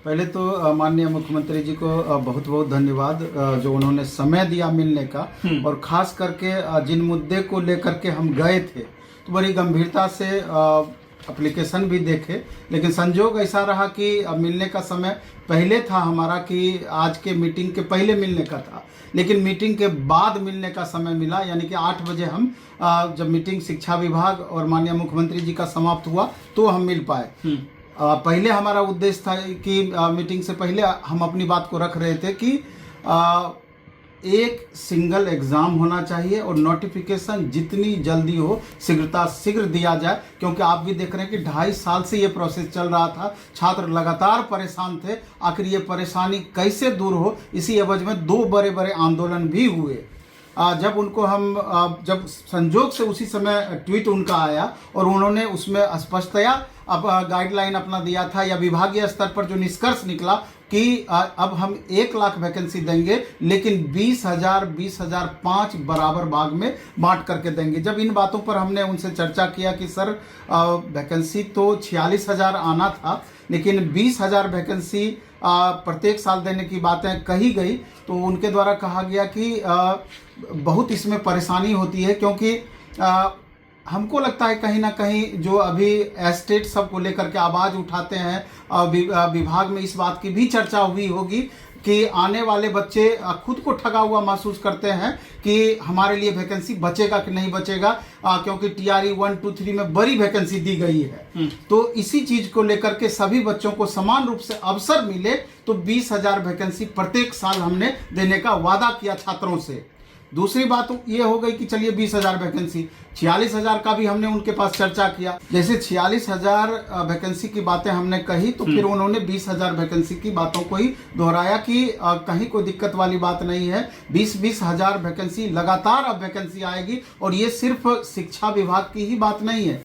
पहले तो माननीय मुख्यमंत्री जी को बहुत बहुत धन्यवाद जो उन्होंने समय दिया मिलने का। और खास करके जिन मुद्दे को लेकर के हम गए थे तो बड़ी गंभीरता से एप्लीकेशन भी देखे, लेकिन संजोग ऐसा रहा कि मिलने का समय पहले था हमारा कि आज के मीटिंग के पहले मिलने का था, लेकिन मीटिंग के बाद मिलने का समय मिला। यानी कि 8 बजे हम जब मीटिंग शिक्षा विभाग और माननीय मुख्यमंत्री जी का समाप्त हुआ तो हम मिल पाए। पहले हमारा उद्देश्य था कि मीटिंग से पहले हम अपनी बात को रख रहे थे कि एक सिंगल एग्ज़ाम होना चाहिए और नोटिफिकेशन जितनी जल्दी हो शीघ्र दिया जाए, क्योंकि आप भी देख रहे हैं कि 2.5 साल से ये प्रोसेस चल रहा था। छात्र लगातार परेशान थे, आखिर ये परेशानी कैसे दूर हो, इसी एवज में 2 बड़े बड़े आंदोलन भी हुए। जब उनको हम जब संजोग से उसी समय ट्वीट उनका आया और उन्होंने उसमें स्पष्टतया अब गाइडलाइन अपना दिया था या विभागीय स्तर पर जो निष्कर्ष निकला कि अब हम 1 लाख वैकेंसी देंगे, लेकिन 20,000 5 बराबर भाग में बांट करके देंगे। जब इन बातों पर हमने उनसे चर्चा किया कि सर वैकेंसी तो 46,000 आना था, लेकिन 20,000 वैकेंसी प्रत्येक साल देने की बातें कही गई, तो उनके द्वारा कहा गया कि बहुत इसमें परेशानी होती है, क्योंकि हमको लगता है कहीं ना कहीं जो अभी एस्टेट सब को लेकर के आवाज़ उठाते हैं, विभाग में इस बात की भी चर्चा हुई होगी कि आने वाले बच्चे खुद को ठगा हुआ महसूस करते हैं कि हमारे लिए वैकेंसी बचेगा कि नहीं बचेगा, क्योंकि टीआरई 1, 2, 3 में बड़ी वैकेंसी दी गई है। तो इसी चीज को लेकर के सभी बच्चों को समान रूप से अवसर मिले, तो 20,000 वैकेंसी प्रत्येक साल हमने देने का वादा किया छात्रों से। दूसरी बात ये हो गई कि चलिए 20,000 वैकेंसी, 46,000 का भी हमने उनके पास चर्चा किया। जैसे 46,000 वैकेंसी की बातें हमने कही, तो फिर उन्होंने 20,000 वैकेंसी की बातों को ही दोहराया कि कहीं कोई दिक्कत वाली बात नहीं है। 20,000 वैकेंसी लगातार अब वैकेंसी आएगी, और ये सिर्फ शिक्षा विभाग की ही बात नहीं है,